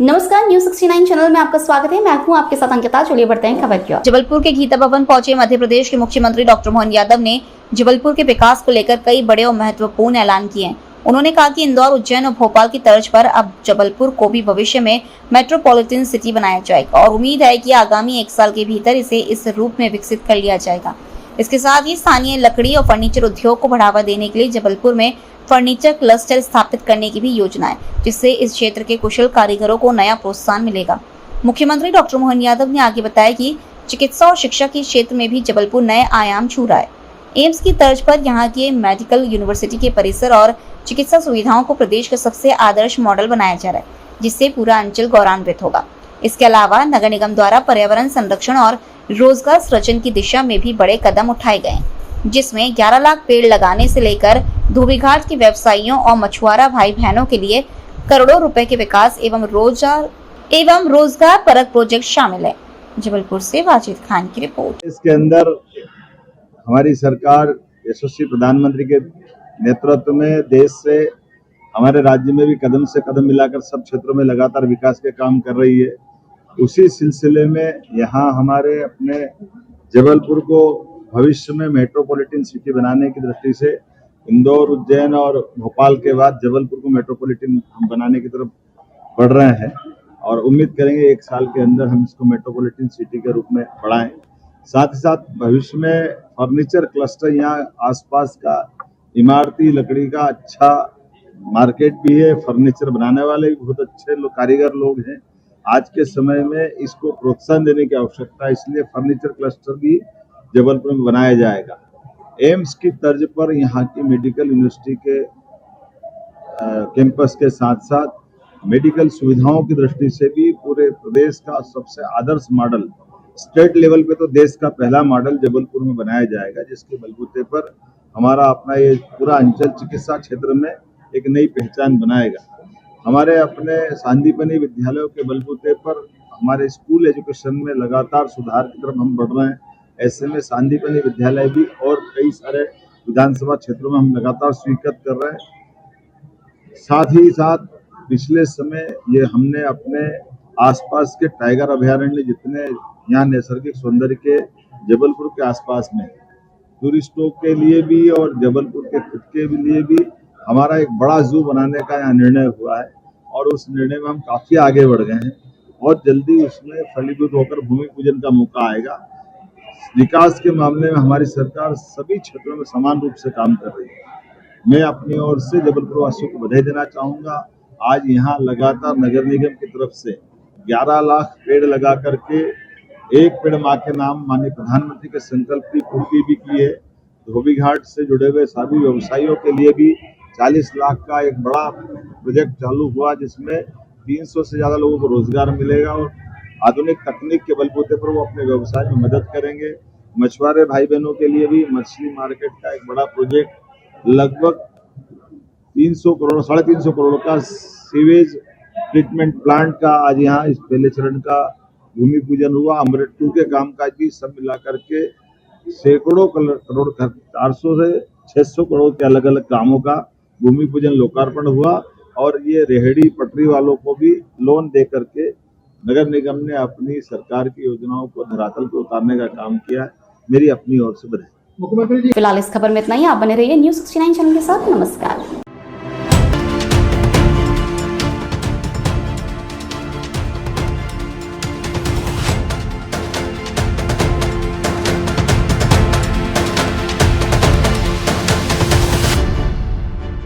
नमस्कार, news 69 channel में आपका स्वागत है। मैं हूं आपके साथ अंकिता। चलिए बढ़ते हैं खबर की ओर। जबलपुर के गीता भवन पहुंचे मध्य प्रदेश के मुख्यमंत्री डॉक्टर मोहन यादव ने जबलपुर के विकास को लेकर कई बड़े और महत्वपूर्ण ऐलान किए हैं। उन्होंने कहा कि इंदौर, उज्जैन और भोपाल की तर्ज पर अब जबलपुर को भी भविष्य में मेट्रोपॉलिटन सिटी बनाया जाएगा और उम्मीद है कि आगामी 1 साल के भीतर इसे इस रूप में विकसित कर लिया जाएगा। इसके साथ ही स्थानीय लकड़ी और फर्नीचर उद्योग को बढ़ावा देने के लिए जबलपुर में फर्नीचर क्लस्टर स्थापित करने की भी योजना है, जिससे इस क्षेत्र के कुशल कारीगरों को नया प्रोत्साहन मिलेगा। मुख्यमंत्री डॉक्टर मोहन यादव ने आगे बताया कि चिकित्सा और शिक्षा के क्षेत्र में भी जबलपुर नए आयाम छू रहा है। एम्स की तर्ज पर यहाँ के मेडिकल यूनिवर्सिटी के परिसर और चिकित्सा सुविधाओं को प्रदेश का सबसे आदर्श मॉडल बनाया जा रहा है, जिससे पूरा अंचल गौरवान्वित होगा। इसके अलावा नगर निगम द्वारा पर्यावरण संरक्षण और रोजगार सृजन की दिशा में भी बड़े कदम उठाए गए हैं, जिसमें 11 लाख पेड़ लगाने से लेकर धोबीघाट के व्यवसायियों और मछुआरा भाई बहनों के लिए करोड़ों रुपए के विकास एवं रोजगार परक प्रोजेक्ट शामिल है। जबलपुर से वाजिद खान की रिपोर्ट। इसके अंदर हमारी सरकार यशस्वी प्रधानमंत्री के नेतृत्व में देश से हमारे राज्य में भी कदम से कदम मिलाकर सब क्षेत्रों में लगातार विकास के काम कर रही है। उसी सिलसिले में यहाँ हमारे अपने जबलपुर को भविष्य में मेट्रोपॉलिटन सिटी बनाने की दृष्टि से इंदौर, उज्जैन और भोपाल के बाद जबलपुर को मेट्रोपॉलिटन हम बनाने की तरफ बढ़ रहे हैं और उम्मीद करेंगे 1 साल के अंदर हम इसको मेट्रोपॉलिटन सिटी के रूप में बढ़ाएं। साथ ही साथ भविष्य में फर्नीचर क्लस्टर यहाँ आसपास का इमारती लकड़ी का अच्छा मार्केट भी है। फर्नीचर बनाने वाले भी बहुत अच्छे कारीगर लोग हैं। आज के समय में इसको प्रोत्साहन देने की आवश्यकता है, इसलिए फर्नीचर क्लस्टर भी जबलपुर में बनाया जाएगा। एम्स की तर्ज पर यहाँ की मेडिकल यूनिवर्सिटी के कैंपस के साथ साथ मेडिकल सुविधाओं की दृष्टि से भी पूरे प्रदेश का सबसे आदर्श मॉडल, स्टेट लेवल पे तो देश का पहला मॉडल जबलपुर में बनाया जाएगा, जिसके बलबूते पर हमारा अपना ये पूरा अंचल चिकित्सा क्षेत्र में एक नई पहचान बनाएगा। हमारे अपने सांदीपनि विद्यालयों के बलबूते पर हमारे स्कूल एजुकेशन में लगातार सुधार की तरफ हम बढ़ रहे हैं। ऐसे में सांदीपनि विद्यालय भी और कई सारे विधानसभा क्षेत्रों में हम लगातार स्वीकृत कर रहे हैं। साथ ही साथ पिछले समय ये हमने अपने आसपास के टाइगर अभयारण्य, जितने यहाँ नैसर्गिक सौंदर्य के जबलपुर के आसपास में टूरिस्टों के लिए भी और जबलपुर के खुद के लिए भी हमारा एक बड़ा जू बनाने का यहाँ निर्णय हुआ है और उस निर्णय में हम काफी आगे बढ़ गए हैं। बहुत जल्दी उसमें फलीभूत होकर भूमि पूजन का मौका आएगा। विकास के मामले में हमारी सरकार सभी क्षेत्रों में समान रूप से काम कर रही है। मैं अपनी ओर से जबलपुर वासियों को बधाई देना चाहूंगा। आज यहाँ लगातार नगर निगम की तरफ से 11 लाख पेड़ लगा करके एक पेड़ माँ के नाम माननीय प्रधानमंत्री के संकल्प की पूर्ति भी की है। धोबीघाट से जुड़े हुए सभी व्यवसायियों के लिए भी 40 लाख का एक बड़ा प्रोजेक्ट चालू हुआ, जिसमें 300 से ज्यादा लोगों को रोजगार मिलेगा और आधुनिक तकनीक के बलबूते पर वो अपने व्यवसाय में मदद करेंगे। मछुआरे भाई बहनों के लिए भी मछली मार्केट का एक बड़ा प्रोजेक्ट, लगभग 300 करोड़ 350 करोड़ का सीवेज ट्रीटमेंट प्लांट का आज यहाँ इस पहले चरण का भूमि पूजन हुआ। अमृत 2 के कामकाज भी सब मिलाकर के सैकड़ों करोड़ 400 से 600 करोड़ के अलग अलग कामों का भूमि पूजन लोकार्पण हुआ और ये रेहड़ी पटरी वालों को भी लोन दे करके नगर निगम ने अपनी सरकार की योजनाओं को धरातल पर उतारने का काम किया है। मेरी अपनी ओर से बधाई। फिलहाल इस खबर में इतना ही। आप बने रहिए न्यूज 69 चैनल के साथ। नमस्कार।